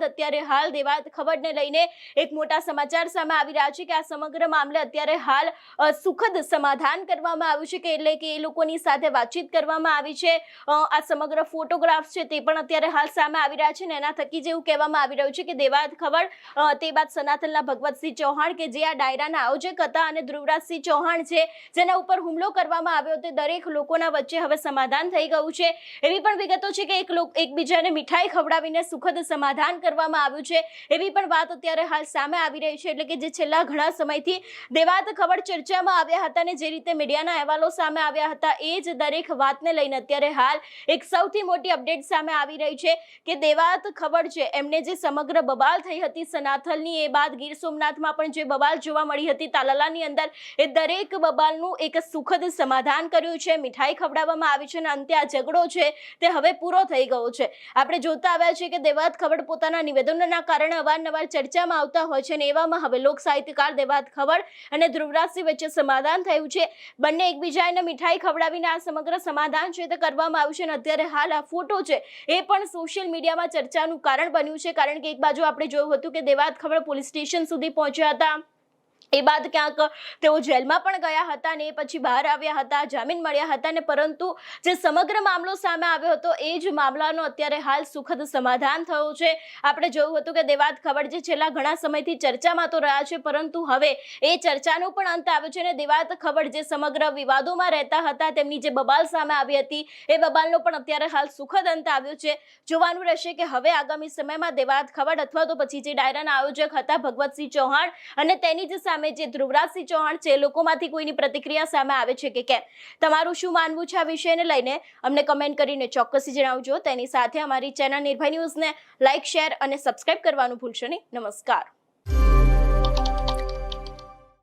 અત્યારે હાલ દેવાત ખબરને લઈને એક મોટા સમાચાર સામે આવી રહ્યા છે કે આ સમગ્ર મામલે અત્યારે હાલ સુખદ સમાધાન કરવામાં આવ્યું છે, કે એટલે કે એ લોકોની સાથે વાતચીત કરવામાં આવી છે। આ સમગ્ર ફોટોગ્રાફ્સ છે તે પણ અત્યારે હાલ સામે આવી રહ્યા છે ને એના થકી જેવું કહેવામાં આવી રહ્યું છે કે દેવાત ખબર તે બાદ સનાતનના ભગવતસિંહ ચૌહાણ કે જે આ ડાયરાના આયોજક હતા અને ધ્રુવરાજસિંહ ચૌહાણ છે જેના ઉપર હુમલો કરવામાં આવ્યો તે દરેક લોકોના વચ્ચે હવે સમાધાન થઈ ગયું છે। એવી પણ વિગતો છે કે એકબીજાને મીઠાઈ ખવડાવીને સુખદ સમાધાન કરવામાં આવ્યું છે, એવી પણ વાત અત્યારે હાલ સામે આવી રહી છે। એટલે કે જે છેલ્લા ઘણા સમયથી દેવાત ખબર ચર્ચામાં આવ્યા હતા ને જે રીતે મીડિયાના અહેવાલો સામે આવ્યા હતા એ જ દરેક વાતને લઈને અત્યારે હાલ એક સૌથી મોટી અપડેટ સામે આવી રહી છે કે દેવાત ખબર છે એમને જે સમગ્ર બબાલ થઈ હતી સનાથલની, એ બાદ ગીર સોમનાથમાં પણ જે બબાલ જોવા મળી હતી તાલાલાની અંદર, એ દરેક બબાલનું એક સુખદ સમાધાન કર્યું છે, મીઠાઈ ખવડાવવામાં આવી છે અને અંતે આ ઝઘડો છે તે હવે પૂરો થઈ ગયો છે। આપણે જોતા આવ્યા છીએ કે દેવાત ખબર પોતાના નિવેદનોના કારણે અવારનવાર ચર્ચામાં આવતા હોય છે અને એવામાં હવે લોક સાહિત્યકાર દેવાત ખબર અને ધ્રુવરાજસિંહ વચ્ચે સમાધાન થયું છે। બંને એકબીજાને મીઠાઈ ખવડાવીને આ સમગ્ર સમાધાન છે તે કરવામાં આવ્યું છે અને અત્યારે હાલ આ ફોટો છે એ પણ સોશિયલ મીડિયામાં ચર્ચાનું કારણ બન્યું છે, કારણ કે એક બાજુ આપણે જોયું હતું કે દેવાત ખબર પોલીસ સ્ટેશન સુધી પહોંચ્યા હતા, એ બાદ ક્યાંક તેઓ જેલમાં પણ ગયા હતા અને એ પછી બહાર આવ્યા હતા, જામીન મળ્યા હતા ને પરંતુ જે સમગ્ર મામલો સામે આવ્યો હતો એ જ મામલાનો અત્યારે હાલ સુખદ સમાધાન થયું છે। આપણે જોયું હતું કે દેવાત ખબર જે છેલ્લા ઘણા સમયથી ચર્ચામાં તો રહ્યા છે પરંતુ હવે એ ચર્ચાનો પણ અંત આવ્યો છે અને દેવાત ખબર જે સમગ્ર વિવાદોમાં રહેતા હતા, તેમની જે બબાલ સામે આવી હતી એ બબાલનો પણ અત્યારે હાલ સુખદ અંત આવ્યો છે। જોવાનું રહેશે કે હવે આગામી સમયમાં દેવાત ખબર અથવા તો પછી જે ડાયરાના આયોજક હતા ભગવતસિંહ ચૌહાણ અને તેની જ સામે જે ધ્રુવરાજસિંહ ચૌહાણ છે લોકોમાંથી કોઈની પ્રતિક્રિયા સામે આવે છે કે કેમ, તમારું શું માનવું છે આ વિષયને લઈને અમને કમેન્ટ કરીને ચોક્કસથી જણાવજો। તેની સાથે અમારી ચેનલ નિર્ભય ન્યૂઝને લાઇક, શેર અને સબસ્ક્રાઇબ કરવાનું ભૂલશો નહીં। નમસ્કાર।